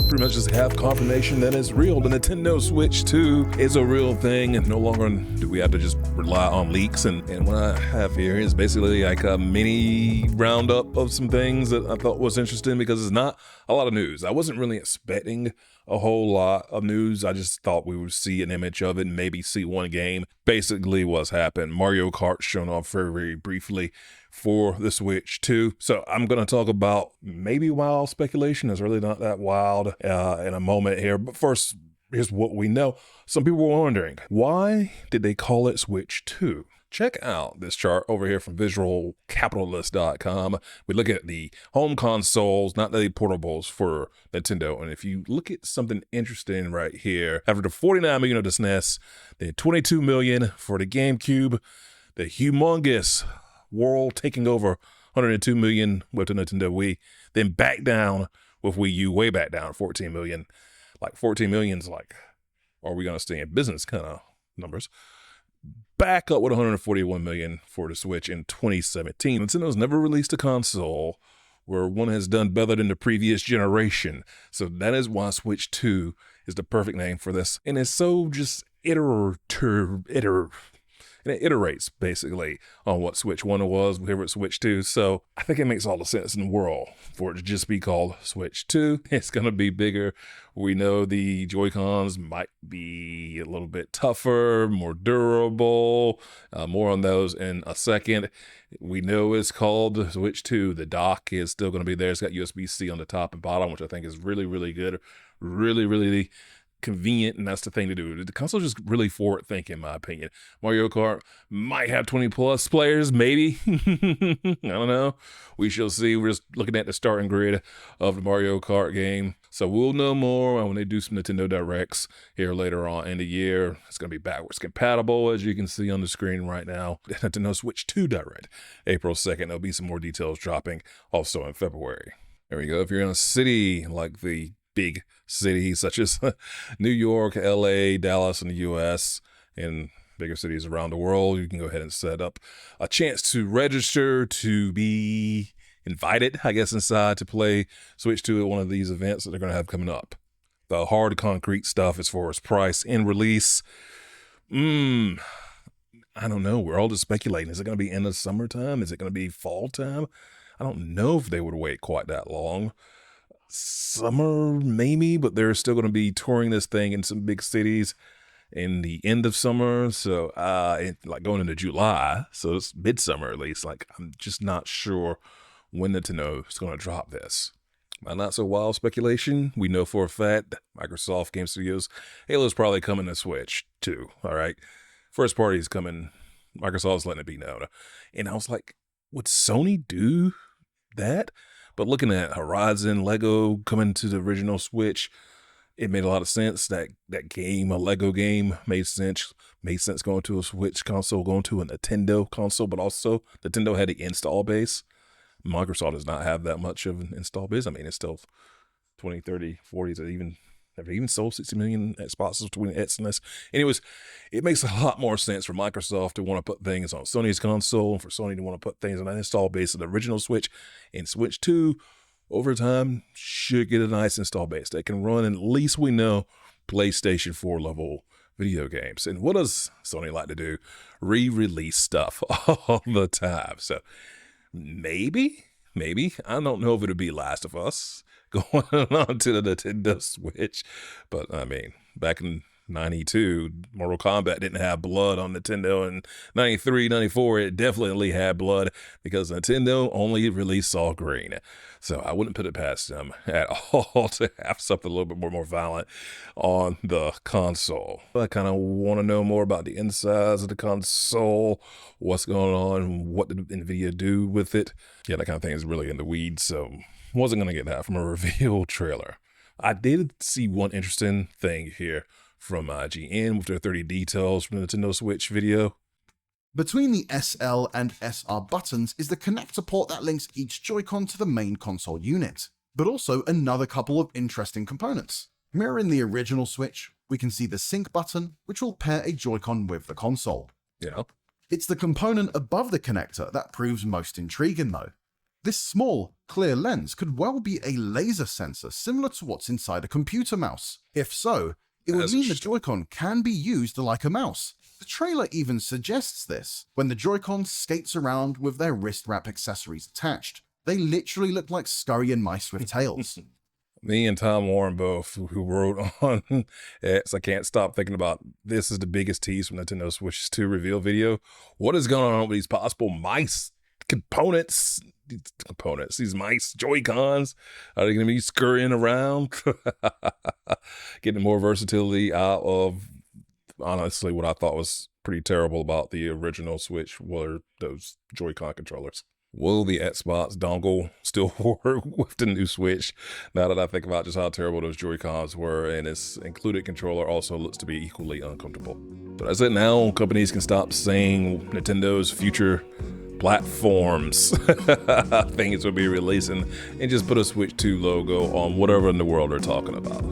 pretty much just have confirmation that it's real. The Nintendo Switch 2 is a real thing, and no longer do we have to just rely on leaks. And what I have here is basically like a mini roundup of some things that I thought was interesting because it's not a lot of news. I wasn't really expecting a whole lot of news. I just thought we would see an image of it and maybe see one game. Basically what's happened. Mario Kart shown off very, very briefly for the Switch 2. So I'm going to talk about maybe wild speculation. It's really not that wild in a moment here. But first, here's what we know. Some people were wondering, why did they call it Switch 2? Check out this chart over here from visualcapitalist.com. We look at the home consoles, not the portables for Nintendo. And if you look at something interesting right here, after the 49 million of the SNES, the 22 million for the GameCube, the humongous world taking over 102 million with the Nintendo Wii, then back down with Wii U, way back down, 14 million. Like 14 million's like, are we going to stay in business kind of numbers? Back up with 141 million for the Switch in 2017. Nintendo's never released a console where one has done better than the previous generation. So that is why Switch 2 is the perfect name for this. And it's so just it iterates basically on what Switch 1 was, here with Switch 2. So I think it makes all the sense in the world for it to just be called Switch 2. It's going to be bigger. We know the Joy-Cons might be a little bit tougher, more durable. More on those in a second. We know it's called Switch 2. The dock is still going to be there. It's got USB-C on the top and bottom, which I think is really, really good. Really, really convenient, and that's the thing to do. The console's just really forward thinking, in my opinion. Mario Kart might have 20 plus players, maybe. I don't know. We shall see. We're just looking at the starting grid of the Mario Kart game. So we'll know more when they do some Nintendo Directs here later on in the year. It's going to be backwards compatible, as you can see on the screen right now. Nintendo Switch 2 Direct, April 2nd. There'll be some more details dropping also in February. There we go. If you're in a city like the big cities such as New York, LA, Dallas in the US, and bigger cities around the world, you can go ahead and set up a chance to register to be invited, I guess, inside to play Switch 2 at one of these events that they're going to have coming up. The hard concrete stuff as far as price and release, I don't know. We're all just speculating. Is it going to be end of summertime? Is it going to be fall time? I don't know if they would wait quite that long. Summer, maybe, but they're still going to be touring this thing in some big cities in the end of summer. So, like going into July. So it's midsummer at least. Like, I'm just not sure when Nintendo is going to drop this. My not so wild speculation, we know for a fact Microsoft Game Studios, Halo's probably coming to Switch too. All right. First party's coming. Microsoft's letting it be known. And I was like, would Sony do that? But looking at Horizon, Lego coming to the original Switch, it made a lot of sense. That game, a Lego game, made sense. Made sense going to a Switch console, going to a Nintendo console, but also Nintendo had the install base. Microsoft does not have that much of an install base. I mean, it's still 20, 30, 40 to even have even sold 60 million Xboxes between X and S. Anyways, it makes a lot more sense for Microsoft to want to put things on Sony's console and for Sony to want to put things on an install base of the original Switch. And Switch 2, over time, should get a nice install base that can run, at least we know, PlayStation 4 level video games. And what does Sony like to do? Re-release stuff all the time. So maybe, I don't know if it'll be Last of Us going on to the Nintendo Switch, but I mean, back in 92, Mortal Kombat didn't have blood on Nintendo. In 93, 94, it definitely had blood because Nintendo only released all green. So I wouldn't put it past them at all to have something a little bit more violent on the console. I kind of want to know more about the insides of the console, what's going on, what did NVIDIA do with it. Yeah, that kind of thing is really in the weeds, so wasn't going to get that from a reveal trailer. I did see one interesting thing here from IGN with their 30 details from the Nintendo Switch video. Between the SL and SR buttons is the connector port that links each Joy-Con to the main console unit, but also another couple of interesting components. Mirroring the original Switch, we can see the sync button, which will pair a Joy-Con with the console. Yeah. It's the component above the connector that proves most intriguing though. This small, clear lens could well be a laser sensor similar to what's inside a computer mouse. If so, it would mean the Joy-Con can be used like a mouse. The trailer even suggests this, when the Joy-Con skates around with their wrist wrap accessories attached. They literally look like scurrying mice with tails. Me and Tom Warren both, who wrote on X, I can't stop thinking about this is the biggest tease from Nintendo Switch 2 reveal video. What is going on with these possible mice components? These mice Joy-Cons, are they going to be scurrying around? Getting more versatility out of, honestly, what I thought was pretty terrible about the original Switch were those Joy-Con controllers. Will the Xbox dongle still work with the new Switch? Now that I think about just how terrible those Joy-Cons were, and its included controller also looks to be equally uncomfortable. But as it now, companies can stop saying Nintendo's future platforms things will be releasing and just put a Switch 2 logo on whatever in the world they're talking about.